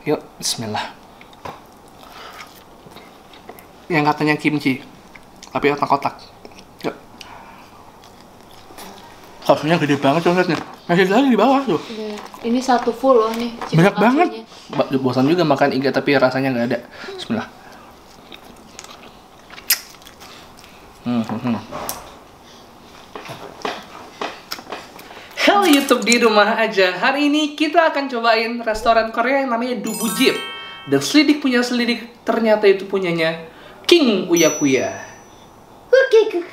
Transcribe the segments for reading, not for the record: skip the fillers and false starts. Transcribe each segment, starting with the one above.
Yuk, bismillah. Yang katanya kimchi, tapi otak-otak. Yuk. Sausnya gede banget tuh, lihat nih. Masih lagi di bawah tuh. Ini satu full loh nih. Banyak banget. Bosan juga makan iga tapi rasanya nggak ada. Bismillah. Halo YouTube di rumah aja. Hari ini kita akan cobain restoran Korea yang namanya Dubujip. Dan selidik punya selidik, ternyata itu punyanya King Uya Kuya. Oke.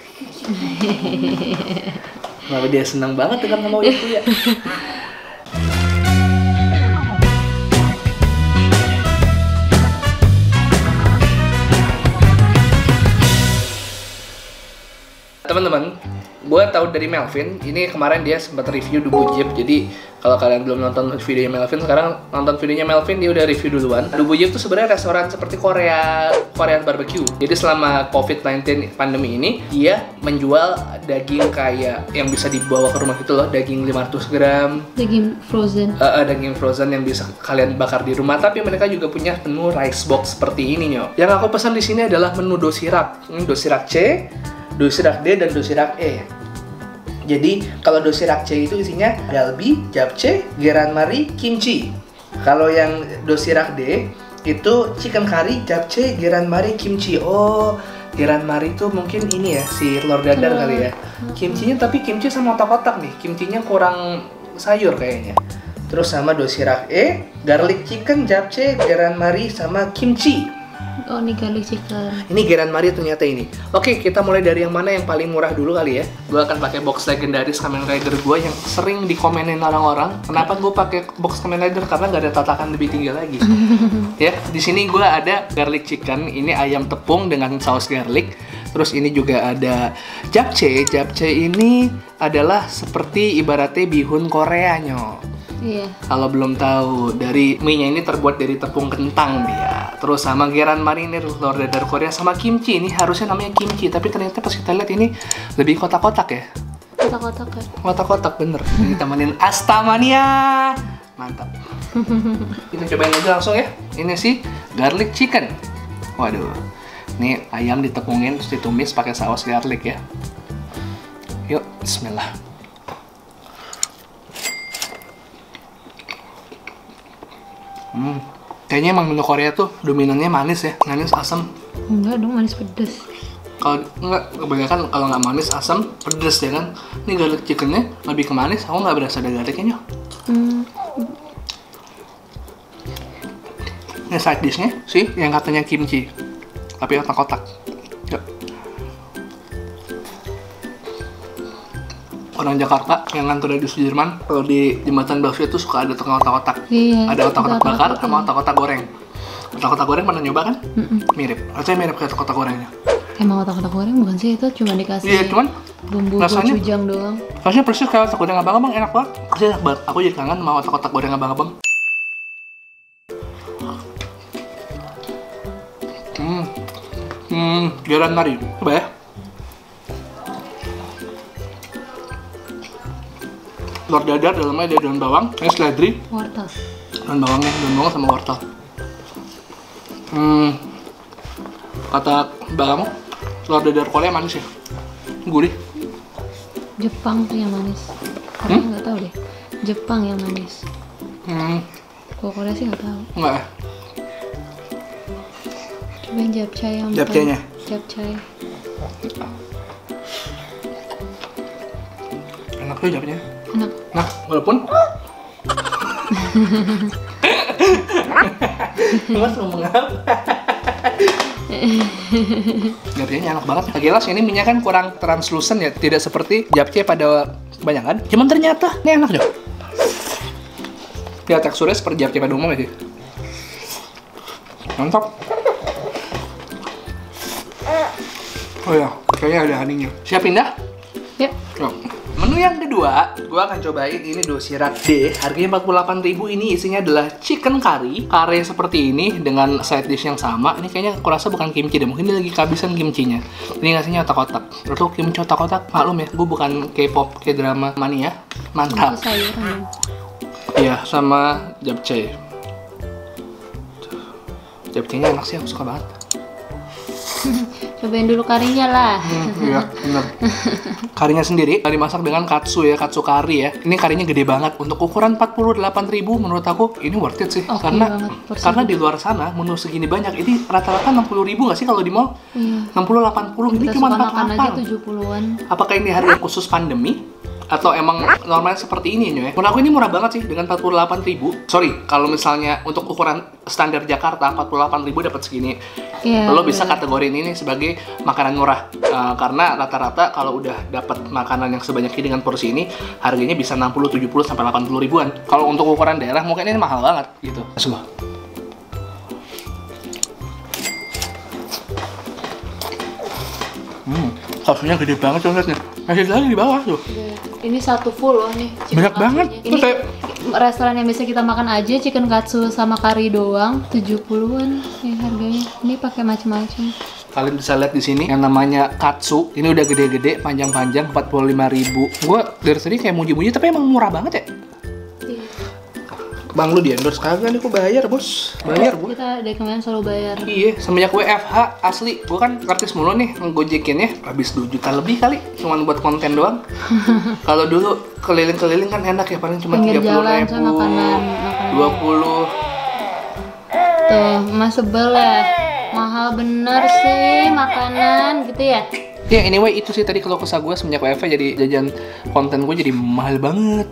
Kenapa dia senang banget dengan nama Uya Kuya? Teman-teman, gue tahu dari Melvin, ini kemarin dia sempat review Dubujip. Jadi kalau kalian belum nonton videonya Melvin, sekarang nonton videonya Melvin, dia udah review duluan. Dubujip itu sebenarnya restoran seperti Korean barbecue. Jadi selama COVID-19 pandemi ini, dia menjual daging kayak yang bisa dibawa ke rumah gitu loh, daging 500 gram. Daging frozen. Daging frozen yang bisa kalian bakar di rumah. Tapi mereka juga punya menu rice box seperti ini, nyo. Yang aku pesan di sini adalah menu dosirak. Ini dosirak C, dosirak D, dan dosirak E. Jadi kalau dosirak C itu isinya galbi, japchae, geranmari, kimchi. Kalau yang dosirak D itu chicken curry, japchae, geranmari, kimchi. Oh, geranmari itu mungkin ini ya, si telur dadar kali ya. Kimchinya tapi kimchi sama otak-otak nih. Kimchinya kurang sayur kayaknya. Terus sama dosirak E, garlic chicken, japchae, geranmari, sama kimchi. Oh, ini garlic chicken. Ini geranmari ternyata ini. Oke, kita mulai dari yang mana yang paling murah dulu kali ya. Gue akan pakai box legendaris Kamen Rider gue yang sering dikomenin orang-orang. Kenapa gue pakai box Kamen Rider? Karena nggak ada tatakan lebih tinggi lagi. Ya, di sini gue ada garlic chicken. Ini ayam tepung dengan saus garlic. Terus ini juga ada japchae. Japchae ini adalah seperti ibaratnya bihun Korea, nyo. Iya. Kalau belum tahu, dari mie-nya ini terbuat dari tepung kentang dia. Terus sama geran marinir, telur dadar Korea, sama kimchi. Ini harusnya namanya kimchi, tapi ternyata pas kita lihat ini lebih kotak-kotak ya. Kotak-kotak kan? Kotak-kotak bener. Ditemenin Astamania. Mantap. Kita cobain aja langsung ya. Ini sih garlic chicken. Waduh. Ini ayam ditepungin terus ditumis pakai saus garlic ya. Yuk, bismillah. Kayaknya emang menu Korea tuh dominannya manis ya, manis asam. Enggak dong, manis pedes. Kalau enggak, kebanyakan kalau nggak manis asam pedes ya kan. Ini garlic chickennya lebih ke manis, aku nggak berasa ada garlicnya. Ini side dishnya sih yang katanya kimchi, tapi otak-otak. Yuk. Orang Jakarta yang ngantor dari Sudirman, kalau di jembatan Bakso itu suka ada tukang otak-otak. Iya, Ada otak-otak bakar otak-otak sama otak-otak goreng. Otak-otak goreng pernah nyoba kan? Mirip. Rasanya mirip kayak otak-otak gorengnya. Emang otak-otak goreng bukan sih, itu cuma dikasih Iya, cuman bumbu rasanya- gochujang doang. Rasanya persis kayak otak goreng abang-abang, enak banget. Rasanya enak banget. Aku jadi kangen sama otak-otak goreng abang-abang. Geranmari. Coba ya. Telur dadar, dalamnya ada daun bawang, ini seledri, Wortel. daun bawang sama wortel. Kata mbak kamu, telur dadar Korea manis ya? Gurih. Jepang tuh yang manis. Korea nggak tahu deh. Jepang yang manis. Kalau Korea sih nggak tahu. Enggak ya? Cobain japchae yang Japchae-nya? Japchae. Enak tuh japchae. Enak. Nah, walaupun Mas ngomong apa? Japchae-nya enak banget. Jelas ini minyak kan kurang translucent ya, tidak seperti japchae pada kebanyakan. Cuman ternyata ini enak deh. Ya teksturnya seperti japchae pada umumnya sih. Mantap. Oh ya, kayaknya ada honey-nya. Siap pindah? Yuk. Yuk. Menu yang kedua, gue akan cobain ini dosirak D. Harganya 48.000. Ini isinya adalah chicken curry. Kare seperti ini dengan side dish yang sama. Ini kayaknya aku rasa bukan kimchi deh. Mungkin dia lagi kehabisan kimchinya. Ini ngasihnya otak-otak. Lalu kimchi otak-otak, maklum ya, gue bukan K-pop, K-drama mania. Mantap. Itu sayuran. Iya, sama japchae. Japchae-nya enak sih, aku suka banget. Cobain dulu karinya lah. Iya, bener. Karinya sendiri dimasak dengan katsu ya, katsu kari ya. Ini karinya gede banget. Untuk ukuran 48.000 menurut aku ini worth it sih. Oke karena banget, di luar sana menu segini banyak. Ini rata-rata 60.000 nggak sih kalau di mall? Iya. 60-80, ini Kita cuma suka makan aja 48. 70-an. Apakah ini harga khusus pandemi? Atau emang normalnya seperti ini ya? Menurut aku ini murah banget sih dengan 48.000. Sorry, kalau misalnya untuk ukuran standar Jakarta 48.000 dapat segini. Iya. Lo bisa kategoriin ini sebagai makanan murah. Karena rata-rata kalau udah dapat makanan yang sebanyak ini dengan porsi ini, harganya bisa 60, 70 sampai 80 ribuan. Kalau untuk ukuran daerah mungkin ini mahal banget gitu. Semua. Sausnya gede banget tuh liatnya. Masih lagi di bawah tuh. Ini satu full loh nih. Banyak banget. Ini Kayak restoran yang biasa kita makan aja chicken katsu sama kari doang 70-an ya harganya. Ini pakai macam-macam. kalian bisa lihat di sini yang namanya katsu. Ini udah gede-gede, panjang-panjang, 45.000. Gua dari tadi kayak muji-muji tapi emang murah banget ya. Bang, lu di endorse kagak nih? Kok bayar, bos? Bayar gue. Kita dari kemarin selalu bayar. Iya, semenjak WFH asli. Gue kan artis mulu nih, ngegojekinnya. Habis 2 juta lebih kali, cuman buat konten doang. Kalau dulu keliling-keliling kan enak ya, paling cuma 30.000, 20. Tuh, mas sebel ya. Mahal bener sih makanan gitu ya. Ya, anyway, itu sih tadi kalau kesah gue semenjak WFH jadi jajan konten gue jadi mahal banget.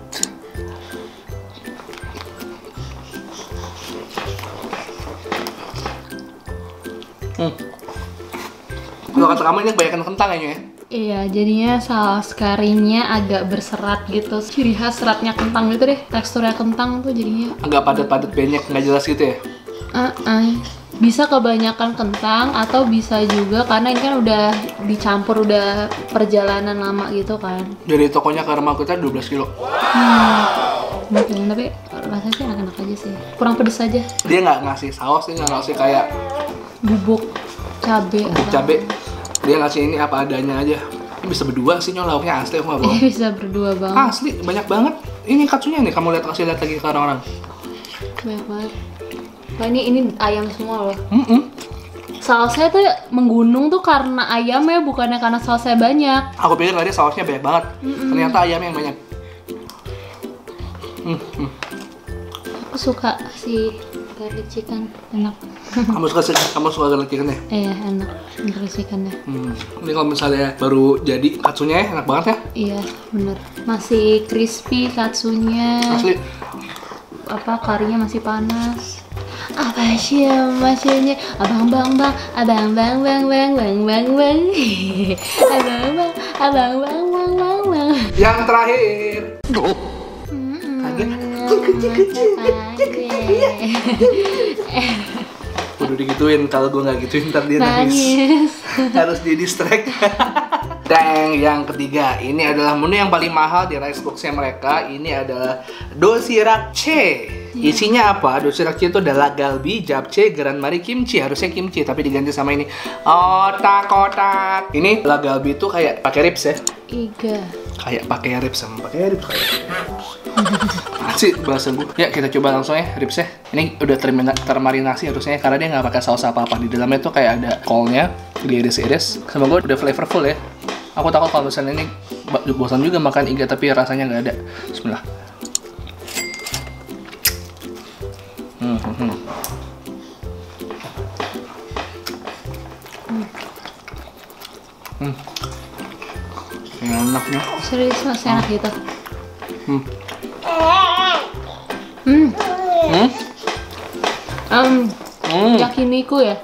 Kalau kata kamu ini kebanyakan kentang kayaknya ya? Iya, jadinya saus karinya agak berserat gitu. Ciri khas seratnya kentang gitu deh. Teksturnya kentang tuh jadinya Agak padat-padat banyak, nggak jelas gitu ya? Bisa kebanyakan kentang atau bisa juga karena ini kan udah dicampur, udah perjalanan lama gitu kan. Dari tokonya ke rumah kita 12 kilo. Mungkin, tapi rasanya sih enak-enak aja sih. Kurang pedes aja. Dia nggak ngasih saus, dia nggak ngasih kayak Bubuk cabe. bubuk cabe. Dia ngasih ini apa adanya aja. Ini bisa berdua sih nyol, lauknya asli, aku nggak bohong. Bisa berdua banget. Asli, banyak banget. Ini katsunya nih, kamu kasih lihat lagi ke orang-orang. Banyak banget. Wah, ini ayam semua loh. Sausnya tuh menggunung tuh karena ayamnya, bukannya karena sausnya banyak. Aku pikir tadi sausnya banyak banget. Ternyata ayamnya yang banyak. Aku suka si garlic chicken, enak. Kamu suka garlic chicken ya? Iya, enak garlic chickennya. Ini kalau misalnya baru jadi katsunya ya, enak banget ya? Iya, bener. Masih crispy katsunya. Asli. Apa karinya masih panas. Apa sih maksudnya? Abang bang, abang bang bang bang bang bang bang. Abang bang. Yang terakhir. Kaget. Udah digituin, kalau gue nggak gituin ntar dia nangis. Harus di distract. Dan yang ketiga, ini adalah menu yang paling mahal di rice box-nya mereka. Ini adalah doshirakche. Isinya apa? Doshirakche itu adalah galbi, japchae, garanmari, kimchi. Harusnya kimchi, tapi diganti sama ini otak-otak. Ini adalah galbi itu kayak pakai ribs ya? Iga. Kayak pakai ribs sama pakai ribs. Asik bahasa gue. Ya kita coba langsung ya ribsnya. Ini udah termarinasi harusnya karena dia nggak pakai saus apa-apa. Di dalamnya tuh kayak ada kolnya, diiris-iris. Sama gue udah flavorful ya. Aku takut kalau misalnya ini bosan juga makan iga tapi rasanya nggak ada. Bismillah. Enaknya. Serius mas, enak gitu. Yakiniku ya?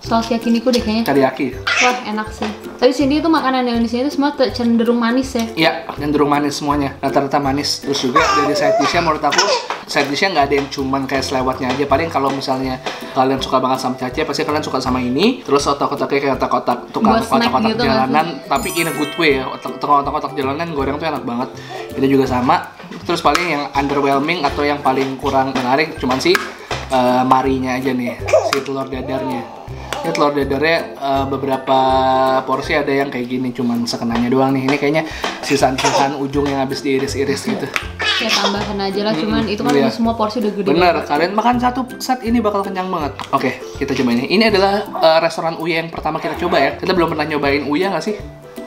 Saus yakiniku deh kayaknya. Teriyaki. Wah, enak sih. Tapi sini itu makanan Indonesia itu semua cenderung manis ya? Iya, cenderung manis semuanya. Rata-rata manis. Terus juga dari side dish-nya menurut aku, side dish-nya nggak ada yang cuman kayak selewatnya aja. Paling kalau misalnya kalian suka banget sama cace, pasti kalian suka sama ini. Terus otak-otaknya kayak otak-otak tukang otak-otak gitu jalanan, tapi in a good way ya. Otak-otak jalanan goreng tuh enak banget. Itu juga sama. Terus paling yang underwhelming atau yang paling kurang menarik cuman sih marinya aja nih, si telur dadarnya. Ini telur dadarnya beberapa porsi ada yang kayak gini, cuman sekenanya doang nih. Ini kayaknya sisaan-sisaan ujung yang habis diiris-iris gitu. ya tambahan aja lah, cuman itu kan iya. semua porsi udah gede. Bener, kalian makan satu set ini bakal kenyang banget. Oke, kita coba ini. Ini adalah restoran Uya yang pertama kita coba ya. Kita belum pernah nyobain Uya nggak sih?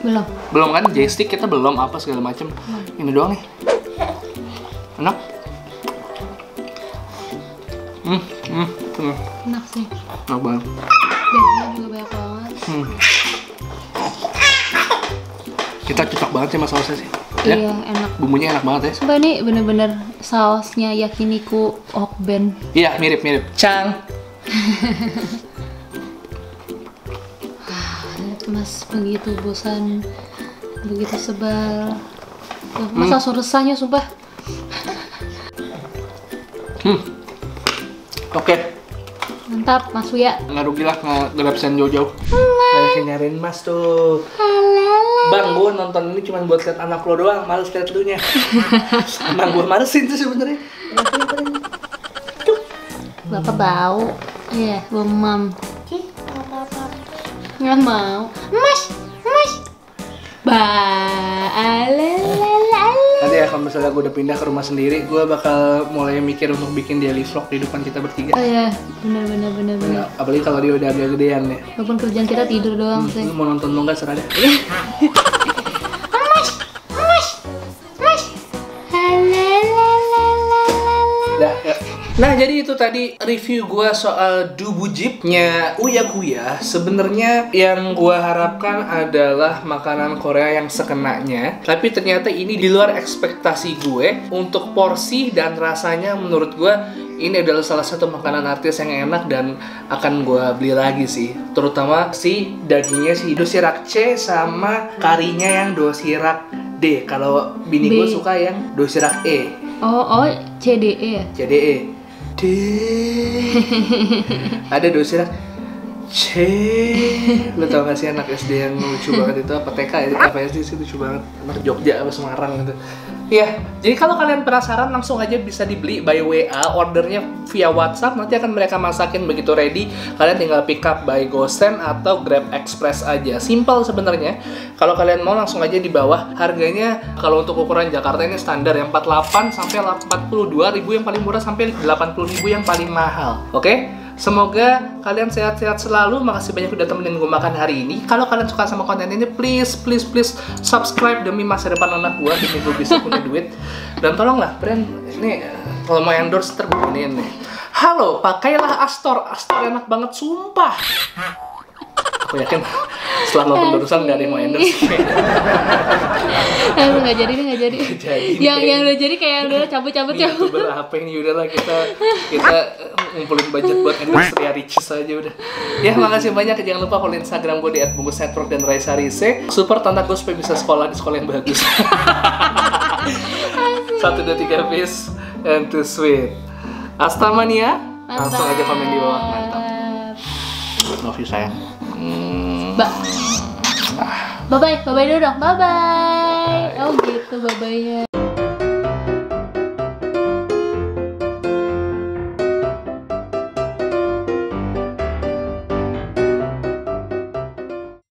Belum. Belum kan? Joystick kita belum, apa segala macem. Ini doang nih. Enak. Enak sih. Enak banget. Dagingnya juga banyak banget. Kita cocok banget sih sama sausnya sih. Iya, Ya? enak. Bumbunya enak banget ya. Sumpah ini bener-bener sausnya yakiniku Okben. Iya, mirip-mirip. Cang. Mas begitu bosan, begitu sebal. Mas langsung resahnya sumpah. Oke. Mantap, Mas Uya. Nggak rugi lah nge-grabsen jauh-jauh. Kayak nyariin Mas tuh. Bang, gue nonton ini cuma buat liat anak lo doang, males liat lu nya. Emang gue malesin tuh sebenernya. Bapak bau. Iya, bau mam. Nggak mau. Mas. Nanti ya kalau misalnya gue udah pindah ke rumah sendiri, gue bakal mulai mikir untuk bikin daily vlog di depan kita bertiga. Oh iya, bener. Ya, apalagi kalau dia udah agak gedean ya. Walaupun kerjaan kita tidur doang sih. Lu mau nonton lo nggak serah deh. Dah, ya. Nah, jadi itu tadi review gua soal Dubu Jeepnya Uya Kuya. Sebenarnya yang gua harapkan adalah makanan Korea yang sekenanya, tapi ternyata ini di luar ekspektasi gue. Untuk porsi dan rasanya menurut gua ini adalah salah satu makanan artis yang enak dan akan gua beli lagi sih. Terutama si dagingnya si dosirak C sama karinya yang dosirak D. Kalau bini gue suka yang dosirak E. Oh, CDE ya? CDE. D. Ada dosirak C. Lu tau gak sih anak SD yang lucu banget itu, apa TK ya? Apa SD sih lucu banget. Anak Jogja apa Semarang gitu. Iya, jadi kalau kalian penasaran langsung aja bisa dibeli by WA, ordernya via WhatsApp, nanti akan mereka masakin begitu ready. Kalian tinggal pick up by GoSend atau Grab Express aja. Simple sebenarnya. Kalau kalian mau langsung aja di bawah. Harganya kalau untuk ukuran Jakarta ini standar yang 48 sampai 42.000 yang paling murah sampai 80.000 yang paling mahal. Oke? Semoga kalian sehat-sehat selalu. Makasih banyak udah temenin gue makan hari ini. Kalau kalian suka sama konten ini, please subscribe demi masa depan anak gue, demi gue bisa punya duit. Dan tolonglah brand ini kalau mau endorse terbunuhin nih. Halo, pakailah Astor enak banget sumpah. Aku yakin setelah nonton barusan nggak ada yang mau endorse. Nggak jadi. Yang udah jadi kayak udah cabut. YouTuber apa ini, udahlah kita ngumpulin budget buat endorse Ria Ricis aja udah. Ya, makasih banyak. Jangan lupa follow Instagram gue di @bungkusnetwork dan Raisa Rise. Support tante gue supaya bisa sekolah di sekolah yang bagus. 1, 2, 3 peace and too sweet. Astamania. Langsung aja komen di bawah. Mantap. Love you sayang. Bye-bye dulu dong. Bye-bye. Oh gitu, bye-bye-nya.